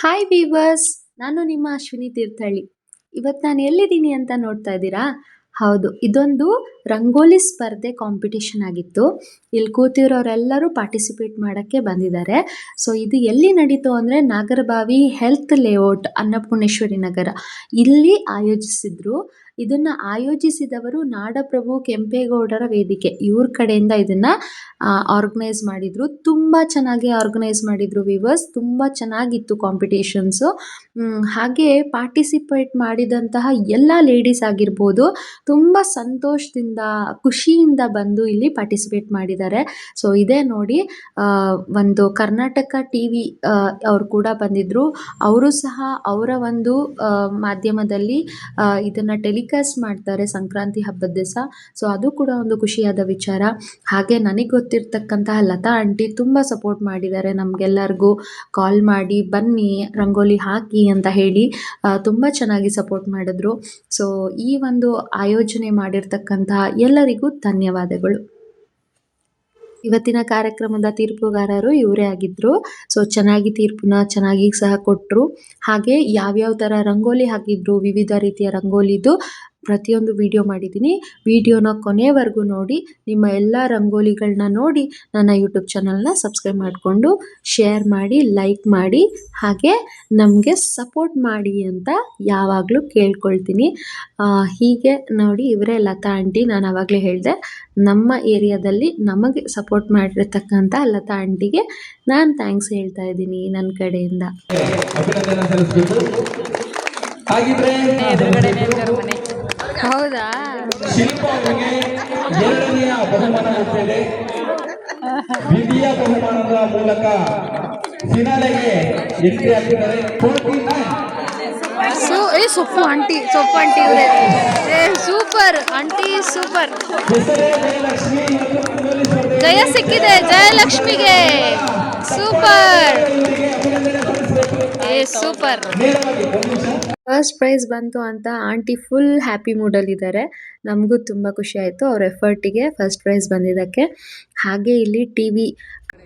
Hi viewers, ನಾನು ನಿಮ್ಮ ಅಶ್ವಿನಿ ತೀರ್ಥಹಳ್ಳಿ. ಇವತ್ತು ನಾನು ಎಲ್ಲಿದ್ದೀನಿ ಅಂತ ನೋಡ್ತಾ ಇದ್ದೀರಾ? ಹೌದು, ಇದೊಂದು ರಂಗೋಲಿ ಸ್ಪರ್ಧೆ ಕಾಂಪಿಟೇಷನ್ ಆಗಿತ್ತು. ಇಲ್ಲಿ ಕೂತಿರೋರೆಲ್ಲರೂ ಪಾರ್ಟಿಸಿಪೇಟ್ ಮಾಡೋಕ್ಕೆ ಬಂದಿದ್ದಾರೆ. ಸೊ ಇದು ಎಲ್ಲಿ ನಡೀತು ಅಂದರೆ ನಾಗರಬಾವಿ ಹೆಲ್ತ್ ಲೇಔಟ್ ಅನ್ನಪೂರ್ಣೇಶ್ವರಿ ನಗರ ಇಲ್ಲಿ ಆಯೋಜಿಸಿದ್ರು. ಇದನ್ನ ಆಯೋಜಿಸಿದವರು ನಾಡಪ್ರಭು ಕೆಂಪೇಗೌಡರ ವೇದಿಕೆ, ಇವ್ರ ಕಡೆಯಿಂದ ಇದನ್ನ ಆರ್ಗನೈಸ್ ಮಾಡಿದ್ರು. ತುಂಬ ಚೆನ್ನಾಗಿ ಆರ್ಗನೈಸ್ ಮಾಡಿದ್ರು ವಿವರ್ಸ್. ತುಂಬ ಚೆನ್ನಾಗಿತ್ತು ಕಾಂಪಿಟೇಷನ್ಸು. ಹಾಗೆ ಪಾರ್ಟಿಸಿಪೇಟ್ ಮಾಡಿದಂತಹ ಎಲ್ಲ ಲೇಡೀಸ್ ಆಗಿರ್ಬೋದು, ತುಂಬ ಸಂತೋಷದಿಂದ ಖುಷಿಯಿಂದ ಬಂದು ಇಲ್ಲಿ ಪಾರ್ಟಿಸಿಪೇಟ್ ಮಾಡಿದ್ದಾರೆ. ಸೊ ಇದೇ ನೋಡಿ, ಒಂದು ಕರ್ನಾಟಕ ಟಿವಿ ಅವ್ರು ಕೂಡ ಬಂದಿದ್ರು. ಅವರು ಸಹ ಅವರ ಒಂದು ಮಾಧ್ಯಮದಲ್ಲಿ ಇದನ್ನ ಟೆಲಿಕಾಸ್ಟ್ ಮಾಡ್ತಾರೆ ಸಂಕ್ರಾಂತಿ ಹಬ್ಬದ ದಿವಸ. ಸೊ ಅದು ಕೂಡ ಒಂದು ಖುಷಿಯಾದ ವಿಚಾರ. ಹಾಗೆ ನನಗೆ ಗೊತ್ತಿರ್ತಕ್ಕಂತಹ ಲತಾ ಆಂಟಿ ತುಂಬ ಸಪೋರ್ಟ್ ಮಾಡಿದ್ದಾರೆ ನಮಗೆಲ್ಲರಿಗೂ. ಕಾಲ್ ಮಾಡಿ ಬನ್ನಿ ರಂಗೋಲಿ ಹಾಕಿ ಅಂತ ಹೇಳಿ ತುಂಬ ಚೆನ್ನಾಗಿ ಸಪೋರ್ಟ್ ಮಾಡಿದ್ರು. ಸೊ ಈ ಒಂದು ಆಯೋಜನೆ ಮಾಡಿರ್ತಕ್ಕಂತಹ ಎಲ್ಲರಿಗೂ ಧನ್ಯವಾದಗಳು. ಇವತ್ತಿನ ಕಾರ್ಯಕ್ರಮದ ತೀರ್ಪುಗಾರರು ಇವರೇ ಆಗಿದ್ರು. ಸೊ ಚೆನ್ನಾಗಿ ತೀರ್ಪನ್ನ ಚೆನ್ನಾಗಿ ಸಹ ಕೊಟ್ಟರು. ಹಾಗೆ ಯಾವ್ಯಾವ ಥರ ರಂಗೋಲಿ ಹಾಕಿದ್ರು, ವಿವಿಧ ರೀತಿಯ ರಂಗೋಲಿದು ಪ್ರತಿಯೊಂದು ವಿಡಿಯೋ ಮಾಡಿದ್ದೀನಿ. ವಿಡಿಯೋನ ಕೊನೆವರೆಗೂ ನೋಡಿ. ನಿಮ್ಮ ಎಲ್ಲ ರಂಗೋಲಿಗಳನ್ನ ನೋಡಿ ನನ್ನ ಯೂಟ್ಯೂಬ್ ಚಾನಲ್ನ ಸಬ್ಸ್ಕ್ರೈಬ್ ಮಾಡಿಕೊಂಡು ಶೇರ್ ಮಾಡಿ, ಲೈಕ್ ಮಾಡಿ, ಹಾಗೆ ನಮಗೆ ಸಪೋರ್ಟ್ ಮಾಡಿ ಅಂತ ಯಾವಾಗಲೂ ಕೇಳ್ಕೊಳ್ತೀನಿ. ಹೀಗೆ ನೋಡಿ, ಇವರೇ ಲತಾ ಆಂಟಿ. ನಾನು ಆವಾಗಲೇ ಹೇಳಿದೆ, ನಮ್ಮ ಏರಿಯಾದಲ್ಲಿ ನಮಗೆ ಸಪೋರ್ಟ್ ಮಾಡಿರ್ತಕ್ಕಂಥ ಲತಾ ಆಂಟಿಗೆ ನಾನು ಥ್ಯಾಂಕ್ಸ್ ಹೇಳ್ತಾ ಇದ್ದೀನಿ ನನ್ನ ಕಡೆಯಿಂದ. ಹೌದಾ? ಶಿಲ್ಪ ಅವರಿಗೆ ಎರಡನೆಯ ಬಹುಮಾನ ಕೊಟ್ಟಿದೆ. ದ್ವಿತೀಯ ಬಹುಮಾನದ ಮೂಲಕ ಫಿನಾಲೆಗೆ ಎಂಟ್ರಿ ಹಾಕಿದ್ದಾರೆ. ಸೊಪ್ಪು ಆಂಟಿ ಇವರೇ. Super aunty, super. ಜಯ ಸಿಕ್ಕಿದೆ ಜಯಲಕ್ಷ್ಮಿಗೆ. Super, super. ಫಸ್ಟ್ ಪ್ರೈಸ್ ಬಂತು ಅಂತ ಆಂಟಿ ಫುಲ್ ಹ್ಯಾಪಿ ಮೂಡಲ್ಲಿದ್ದಾರೆ. ನಮಗೂ ತುಂಬ ಖುಷಿ ಆಯಿತು ಅವ್ರ ಎಫರ್ಟಿಗೆ ಫಸ್ಟ್ ಪ್ರೈಸ್ ಬಂದಿದ್ದಕ್ಕೆ. ಹಾಗೆ ಇಲ್ಲಿ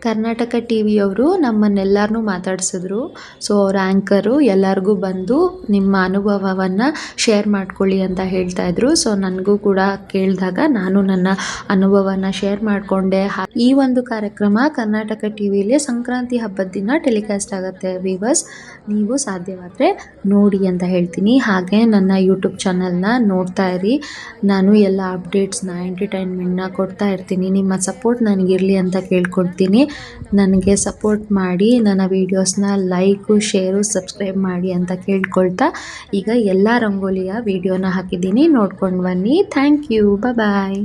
ಕರ್ನಾಟಕ ಟಿವಿಯವರು ನಮ್ಮನ್ನೆಲ್ಲರನ್ನೂ ಮಾತಾಡಿಸಿದ್ರು. ಸೊ ಅವ್ರ ಆ್ಯಂಕರು ಎಲ್ಲರಿಗೂ ಬಂದು ನಿಮ್ಮ ಅನುಭವವನ್ನು ಶೇರ್ ಮಾಡ್ಕೊಳ್ಳಿ ಅಂತ ಹೇಳ್ತಾ ಇದ್ರು. ಸೊ ನನಗೂ ಕೂಡ ಕೇಳಿದಾಗ ನಾನು ನನ್ನ ಅನುಭವನ ಶೇರ್ ಮಾಡಿಕೊಂಡೆ. ಈ ಒಂದು ಕಾರ್ಯಕ್ರಮ ಕರ್ನಾಟಕ ಟಿವಿಯಲ್ಲಿ ಸಂಕ್ರಾಂತಿ ಹಬ್ಬದ ದಿನ ಟೆಲಿಕಾಸ್ಟ್ ಆಗುತ್ತೆ ವೀವರ್ಸ್. ನೀವು ಸಾಧ್ಯವಾದರೆ ನೋಡಿ ಅಂತ ಹೇಳ್ತೀನಿ. ಹಾಗೆ ನನ್ನ ಯೂಟ್ಯೂಬ್ ಚಾನಲ್ನ ನೋಡ್ತಾ ಇರಿ. ನಾನು ಎಲ್ಲ ಅಪ್ಡೇಟ್ಸ್ನ, ಎಂಟರ್ಟೈನ್ಮೆಂಟ್ನ ಕೊಡ್ತಾ ಇರ್ತೀನಿ. ನಿಮ್ಮ ಸಪೋರ್ಟ್ ನನಗಿರಲಿ ಅಂತ ಕೇಳ್ಕೊಡ್ತೀನಿ. ನನಗೆ ಸಪೋರ್ಟ್ ಮಾಡಿ, ನನ್ನ ವೀಡಿಯೋಸ್ನ ಲೈಕು, ಶೇರು, ಸಬ್ಸ್ಕ್ರೈಬ್ ಮಾಡಿ ಅಂತ ಕೇಳ್ಕೊಳ್ತಾ ಈಗ ಎಲ್ಲ ರಂಗೋಲಿಯ ವೀಡಿಯೋನ ಹಾಕಿದ್ದೀನಿ, ನೋಡ್ಕೊಂಡು ಬನ್ನಿ. Thank you. ಬಾಯ್.